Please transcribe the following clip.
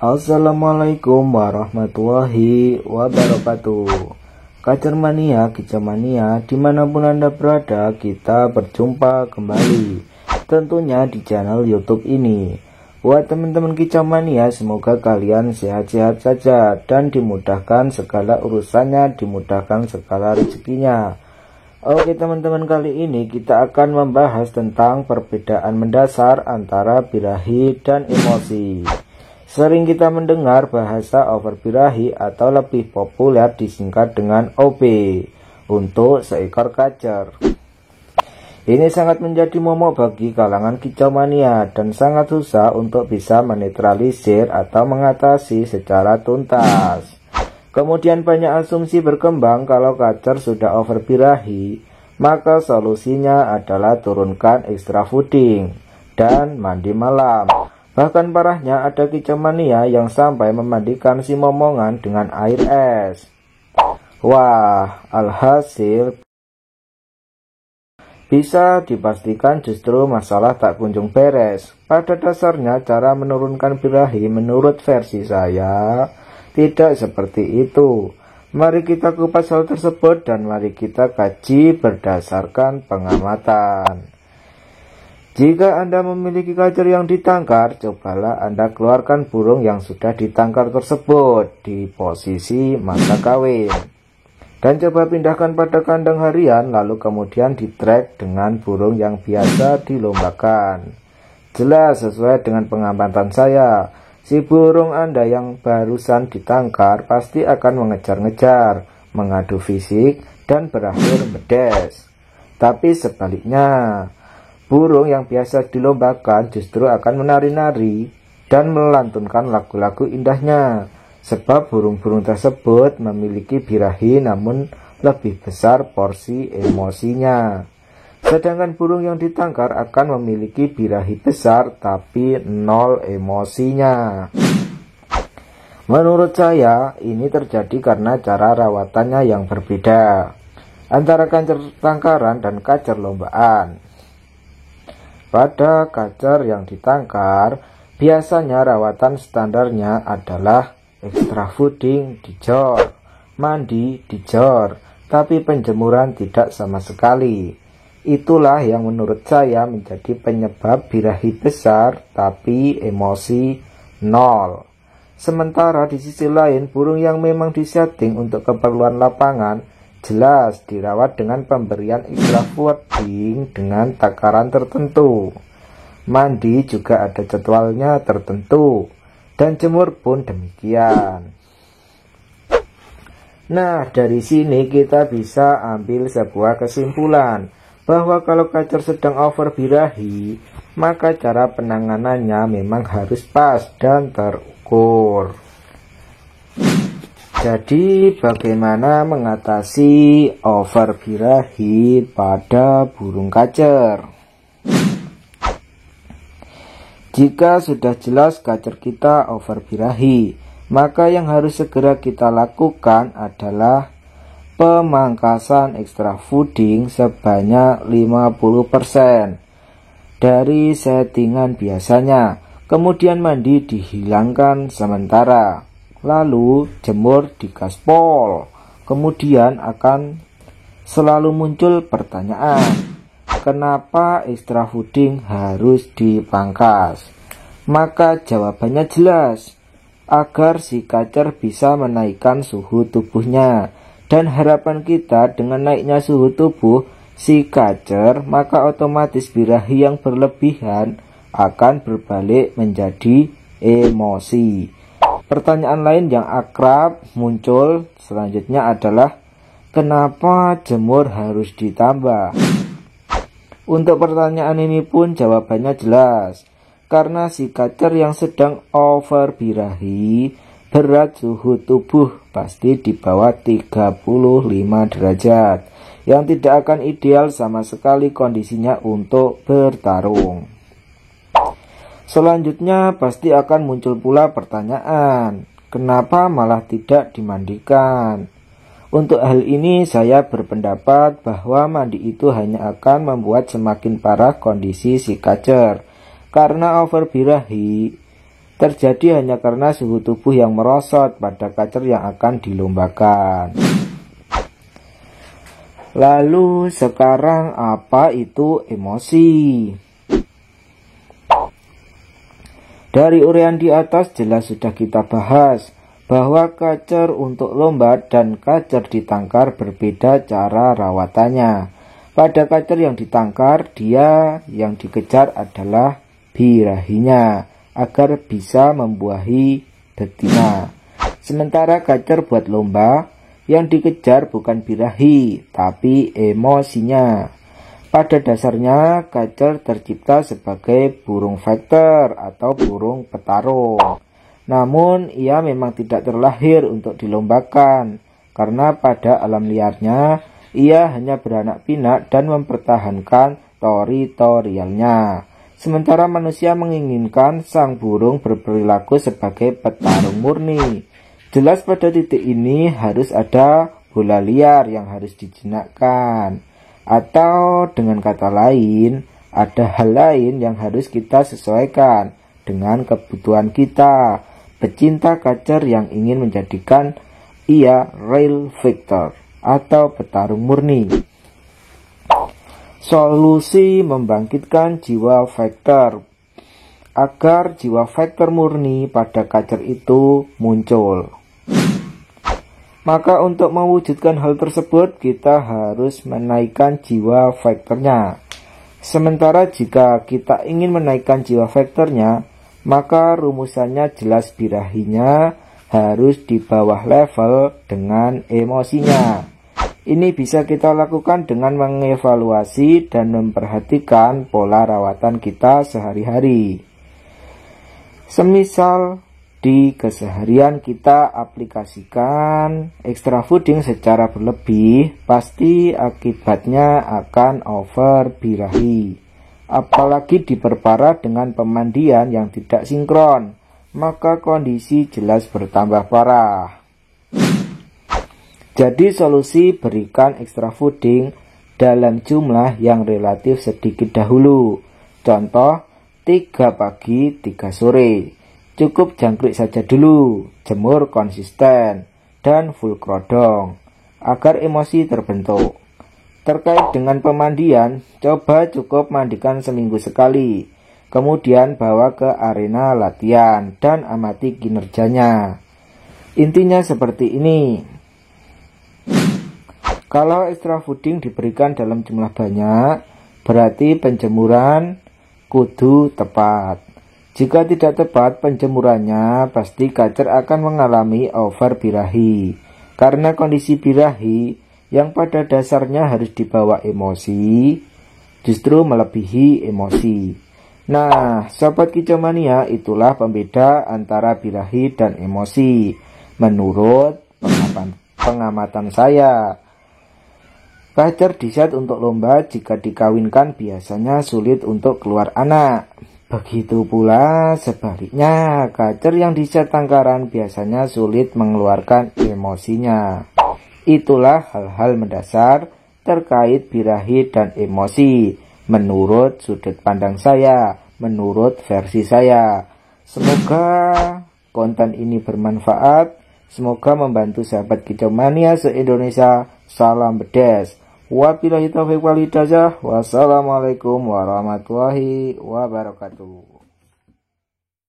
Assalamualaikum warahmatullahi wabarakatuh. Kacer mania, kicau mania, dimanapun Anda berada, kita berjumpa kembali. Tentunya di channel YouTube ini. Buat teman-teman kicau mania, semoga kalian sehat-sehat saja dan dimudahkan segala urusannya, dimudahkan segala rezekinya. Oke teman-teman, kali ini kita akan membahas tentang perbedaan mendasar antara birahi dan emosi. Sering kita mendengar bahasa overbirahi atau lebih populer disingkat dengan OB untuk seekor kacer. Ini sangat menjadi momok bagi kalangan kicau mania dan sangat susah untuk bisa menetralisir atau mengatasi secara tuntas. Kemudian banyak asumsi berkembang kalau kacer sudah overbirahi, maka solusinya adalah turunkan extra fooding dan mandi malam. Bahkan parahnya ada kicau mania yang sampai memandikan si momongan dengan air es. Wah, alhasil bisa dipastikan justru masalah tak kunjung beres. Pada dasarnya cara menurunkan birahi menurut versi saya tidak seperti itu. Mari kita kupas hal tersebut dan mari kita kaji berdasarkan pengamatan. Jika Anda memiliki kacer yang ditangkar, cobalah Anda keluarkan burung yang sudah ditangkar tersebut di posisi masa kawin. Dan coba pindahkan pada kandang harian, lalu kemudian di-track dengan burung yang biasa dilombakan. Jelas sesuai dengan pengamatan saya, si burung Anda yang barusan ditangkar pasti akan mengejar-ngejar, mengadu fisik, dan berakhir medes. Tapi sebaliknya, burung yang biasa dilombakan justru akan menari-nari dan melantunkan lagu-lagu indahnya. Sebab burung-burung tersebut memiliki birahi namun lebih besar porsi emosinya. Sedangkan burung yang ditangkar akan memiliki birahi besar tapi nol emosinya. Menurut saya ini terjadi karena cara rawatannya yang berbeda antara kacer tangkaran dan kacer lombaan. Pada kacer yang ditangkar, biasanya rawatan standarnya adalah extra fooding dijor, mandi dijor, tapi penjemuran tidak sama sekali. Itulah yang menurut saya menjadi penyebab birahi besar tapi emosi nol. Sementara di sisi lain, burung yang memang disetting untuk keperluan lapangan jelas dirawat dengan pemberian extra fooding dengan takaran tertentu. Mandi juga ada jadwalnya tertentu. Dan jemur pun demikian. Nah, dari sini kita bisa ambil sebuah kesimpulan bahwa kalau kacer sedang overbirahi, maka cara penanganannya memang harus pas dan terukur. Jadi bagaimana mengatasi overbirahi pada burung kacer? Jika sudah jelas kacer kita overbirahi, maka yang harus segera kita lakukan adalah pemangkasan extra fooding sebanyak 50% dari settingan biasanya. Kemudian mandi dihilangkan sementara. Lalu jemur di gaspol. Kemudian akan selalu muncul pertanyaan, kenapa extra fooding harus dipangkas? Maka jawabannya jelas, agar si kacer bisa menaikkan suhu tubuhnya. Dan harapan kita dengan naiknya suhu tubuh si kacer, maka otomatis birahi yang berlebihan akan berbalik menjadi emosi. Pertanyaan lain yang akrab muncul selanjutnya adalah, kenapa jemur harus ditambah? Untuk pertanyaan ini pun jawabannya jelas, karena si kacer yang sedang overbirahi berat suhu tubuh pasti di bawah 35 derajat, yang tidak akan ideal sama sekali kondisinya untuk bertarung. Selanjutnya pasti akan muncul pula pertanyaan, kenapa malah tidak dimandikan? Untuk hal ini saya berpendapat bahwa mandi itu hanya akan membuat semakin parah kondisi si kacer. Karena overbirahi terjadi hanya karena suhu tubuh yang merosot pada kacer yang akan dilombakan. Lalu sekarang apa itu emosi? Dari uraian di atas jelas sudah kita bahas bahwa kacer untuk lomba dan kacer ditangkar berbeda cara rawatannya. Pada kacer yang ditangkar, dia yang dikejar adalah birahinya agar bisa membuahi betina. Sementara kacer buat lomba, yang dikejar bukan birahi, tapi emosinya. Pada dasarnya, kacer tercipta sebagai burung fighter atau burung petarung. Namun, ia memang tidak terlahir untuk dilombakan, karena pada alam liarnya, ia hanya beranak pinak dan mempertahankan teritorialnya. Sementara manusia menginginkan sang burung berperilaku sebagai petarung murni. Jelas pada titik ini harus ada bola liar yang harus dijinakkan. Atau dengan kata lain, ada hal lain yang harus kita sesuaikan dengan kebutuhan kita. Pecinta kacer yang ingin menjadikan ia real fighter atau petarung murni. Solusi membangkitkan jiwa fighter. Agar jiwa fighter murni pada kacer itu muncul, maka untuk mewujudkan hal tersebut kita harus menaikkan jiwa fighternya. Sementara jika kita ingin menaikkan jiwa fighternya, maka rumusannya jelas birahinya harus di bawah level dengan emosinya. Ini bisa kita lakukan dengan mengevaluasi dan memperhatikan pola rawatan kita sehari-hari. Semisal di keseharian kita aplikasikan extra fooding secara berlebih, pasti akibatnya akan over birahi. Apalagi diperparah dengan pemandian yang tidak sinkron, maka kondisi jelas bertambah parah. Jadi solusi berikan extra fooding dalam jumlah yang relatif sedikit dahulu. Contoh 3 pagi 3 sore. Cukup jangkrik saja dulu, jemur konsisten, dan full krodong agar emosi terbentuk. Terkait dengan pemandian, coba cukup mandikan seminggu sekali, kemudian bawa ke arena latihan dan amati kinerjanya. Intinya seperti ini. Kalau extra fooding diberikan dalam jumlah banyak, berarti penjemuran kudu tepat. Jika tidak tepat penjemurannya, pasti kacer akan mengalami over birahi. Karena kondisi birahi yang pada dasarnya harus dibawa emosi, justru melebihi emosi. Nah, Sobat Kicomania, itulah pembeda antara birahi dan emosi menurut pengamatan saya. Kacer diset untuk lomba, jika dikawinkan biasanya sulit untuk keluar anak. Begitu pula sebaliknya, kacer yang diset tangkaran biasanya sulit mengeluarkan emosinya. Itulah hal-hal mendasar terkait birahi dan emosi menurut sudut pandang saya, menurut versi saya. Semoga konten ini bermanfaat, semoga membantu sahabat Kicomania se-Indonesia. Salam bedes. Wabillahi taufiq wal hidayah. Wassalamualaikum warahmatullahi wabarakatuh.